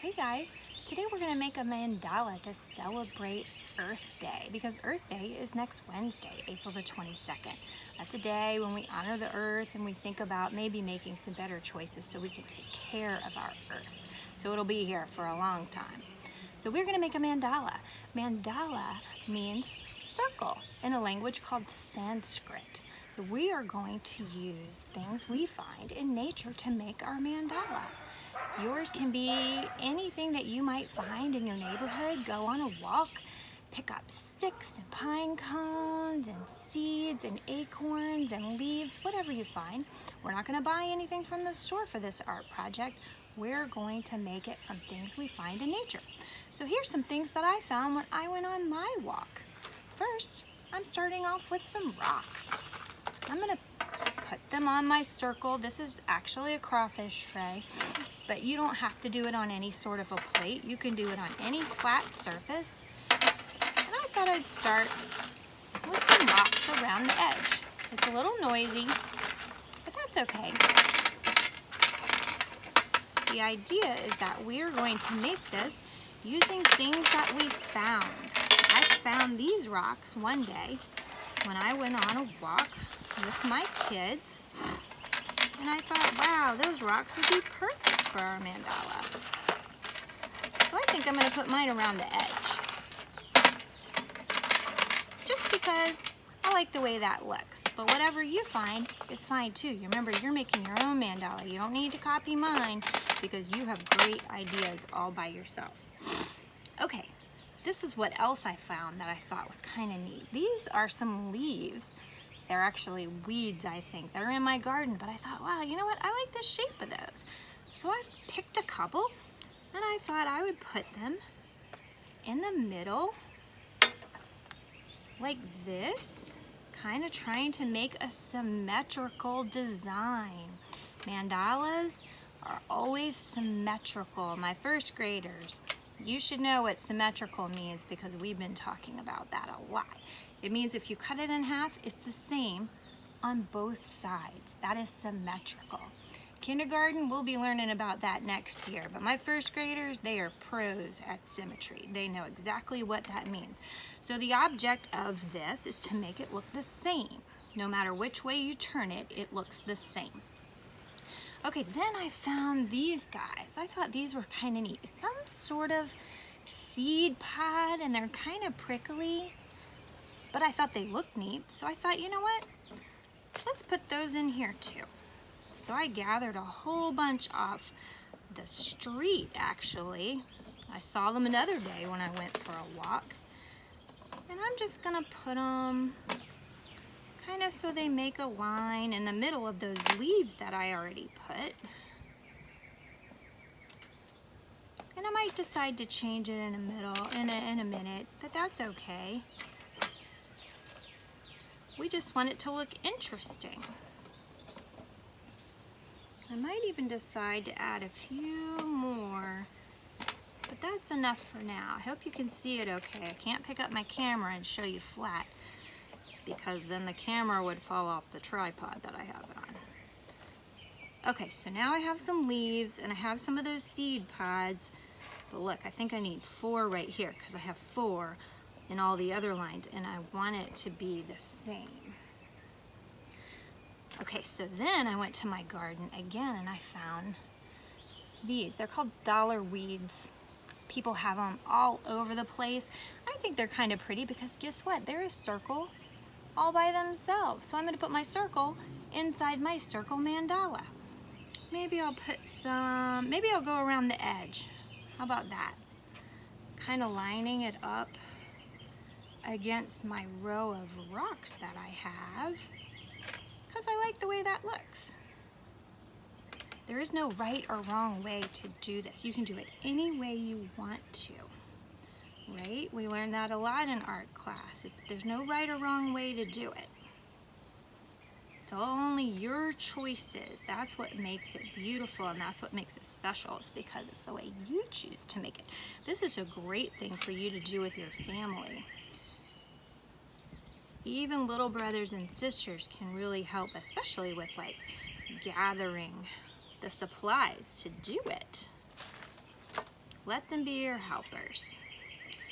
Hey guys, today we're going to make a mandala to celebrate Earth Day because Earth Day is next Wednesday, April the 22nd. That's the day when we honor the earth and we think about maybe making some better choices so we can take care of our earth. So it'll be here for a long time. So we're going to make a mandala. Mandala means circle in a language called Sanskrit. So we are going to use things we find in nature to make our mandala. Yours can be anything that you might find in your neighborhood. Go on a walk, pick up sticks and pine cones and seeds and acorns and leaves, whatever you find. We're not going to buy anything from the store for this art project. We're going to make it from things we find in nature. So here's some things that I found when I went on my walk. First, I'm starting off with some rocks. I'm going to put them on my circle. This is actually a crawfish tray, but you don't have to do it on any sort of a plate. You can do it on any flat surface. And I thought I'd start with some rocks around the edge. It's a little noisy, but that's okay. The idea is that we're going to make this using things that we found. I found these rocks one day when I went on a walk with my kids, and I thought, wow, those rocks would be perfect for our mandala. So I think I'm going to put mine around the edge, just because I like the way that looks. But whatever you find is fine too. You remember, you're making your own mandala. You don't need to copy mine because you have great ideas all by yourself. Okay, this is what else I found that I thought was kind of neat. These are some leaves. They're actually weeds, I think. They're in my garden, but I thought, wow, you know what? I like the shape of those. So I picked a couple, and I thought I would put them in the middle, like this, kind of trying to make a symmetrical design. Mandalas are always symmetrical. My first graders, you should know what symmetrical means because we've been talking about that a lot. It means if you cut it in half, it's the same on both sides. That is symmetrical. Kindergarten, we'll be learning about that next year, but my first graders, they are pros at symmetry. They know exactly what that means. So the object of this is to make it look the same. No matter which way you turn it, it looks the same. Okay, then I found these guys. I thought these were kind of neat. It's some sort of seed pod, and they're kind of prickly, but I thought they looked neat. So I thought, you know what? Let's put those in here too. So I gathered a whole bunch off the street, actually. I saw them another day when I went for a walk. And I'm just gonna put them kind of so they make a line in the middle of those leaves that I already put. And I might decide to change it in a minute, but that's okay. We just want it to look interesting. I might even decide to add a few more, but that's enough for now. I hope you can see it okay. I can't pick up my camera and show you flat, because then the camera would fall off the tripod that I have it on. Okay, so now I have some leaves and I have some of those seed pods, but look, I think I need 4 right here because I have 4 in all the other lines and I want it to be the same. Okay, so then I went to my garden again and I found these. They're called dollar weeds. People have them all over the place. I think they're kind of pretty because guess what? They're a circle all by themselves. So I'm going to put my circle inside my circle mandala. Maybe I'll put some, maybe I'll go around the edge. How about that? Kind of lining it up against my row of rocks that I have because I like the way that looks. There is no right or wrong way to do this. You can do it any way you want to. Right? We learned that a lot in art class. There's no right or wrong way to do it. It's only your choices. That's what makes it beautiful and that's what makes it special. It's because it's the way you choose to make it. This is a great thing for you to do with your family. Even little brothers and sisters can really help, especially with like gathering the supplies to do it. Let them be your helpers.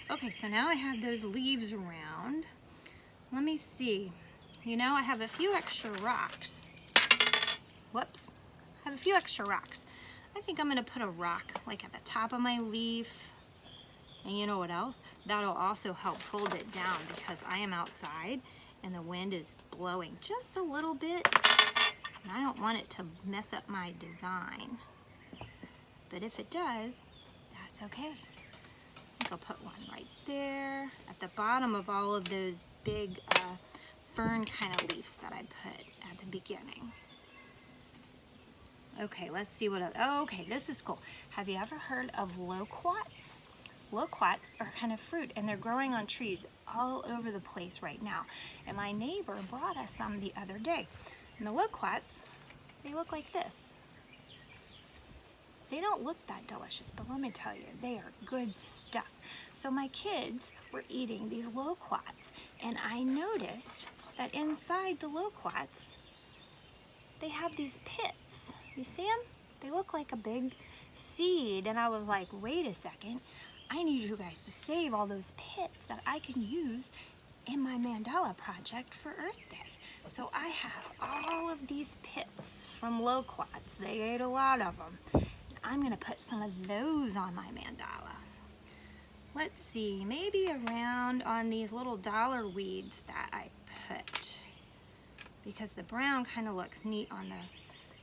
Okay, so now I have those leaves around. Let me see. You know, I have a few extra rocks. Whoops. I have a few extra rocks. I think I'm gonna put a rock like at the top of my leaf. And you know what else? That'll also help hold it down because I am outside and the wind is blowing just a little bit. And I don't want it to mess up my design. But if it does, that's okay. I think I'll put one right there at the bottom of all of those big fern kind of leaves that I put at the beginning. Okay, let's see what else. Oh, okay, this is cool. Have you ever heard of loquats? Loquats are kind of fruit and they're growing on trees all over the place right now. And my neighbor brought us some the other day. And the loquats, they look like this. They don't look that delicious, but let me tell you, they are good stuff. So my kids were eating these loquats and I noticed that inside the loquats, they have these pits. You see them? They look like a big seed. And I was like, wait a second. I need you guys to save all those pits that I can use in my mandala project for Earth Day. So I have all of these pits from loquats. They ate a lot of them. I'm gonna put some of those on my mandala. Let's see, maybe around on these little dollar weeds that I put. Because the brown kind of looks neat on the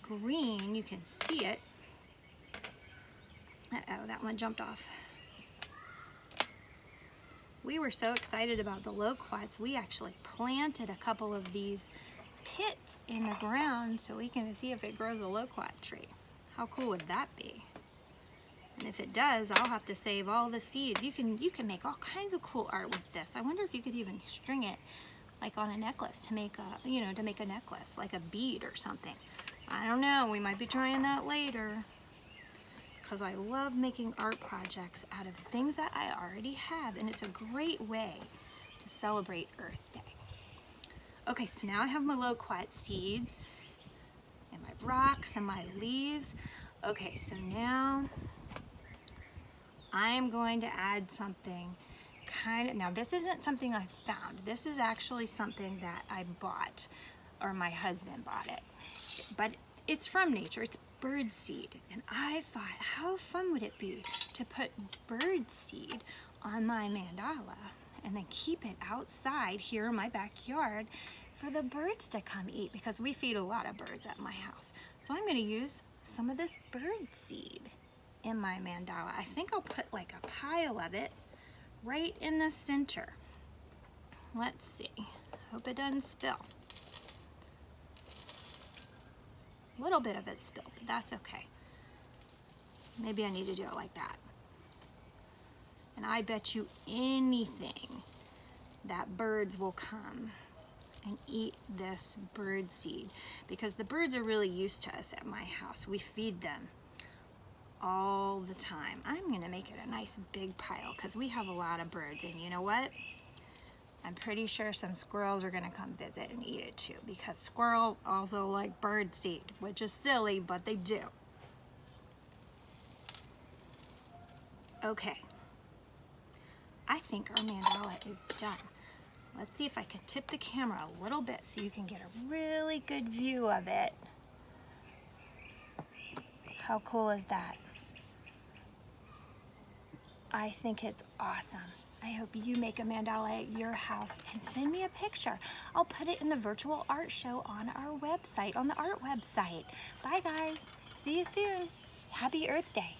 green. You can see it. Uh-oh, that one jumped off. We were so excited about the loquats, we actually planted a couple of these pits in the ground so we can see if it grows a loquat tree. How cool would that be? And if it does, I'll have to save all the seeds. You can make all kinds of cool art with this. I wonder if you could even string it like on a necklace to make a, to make a necklace, like a bead or something. I don't know, we might be trying that later. Because I love making art projects out of things that I already have, and it's a great way to celebrate Earth Day. Okay, so now I have my loquat seeds and my rocks and my leaves. Okay, so now I am going to add something now this isn't something I found. This is actually something that I bought, or my husband bought it. But it's from nature, it's bird seed. And I thought, how fun would it be to put bird seed on my mandala and then keep it outside here in my backyard for the birds to come eat, because we feed a lot of birds at my house. So I'm gonna use some of this bird seed in my mandala. I think I'll put like a pile of it right in the center. Let's see, hope it doesn't spill. A little bit of it spilled, but that's okay. Maybe I need to do it like that. And I bet you anything that birds will come and eat this bird seed, because the birds are really used to us at my house. We feed them all the time. I'm gonna make it a nice big pile because we have a lot of birds, and you know what? I'm pretty sure some squirrels are gonna come visit and eat it too, because squirrels also like bird seed, which is silly, but they do. Okay, I think our mandala is done. Let's see if I can tip the camera a little bit so you can get a really good view of it. How cool is that? I think it's awesome. I hope you make a mandala at your house and send me a picture. I'll put it in the virtual art show on our website, on the art website. Bye guys, see you soon. Happy Earth Day.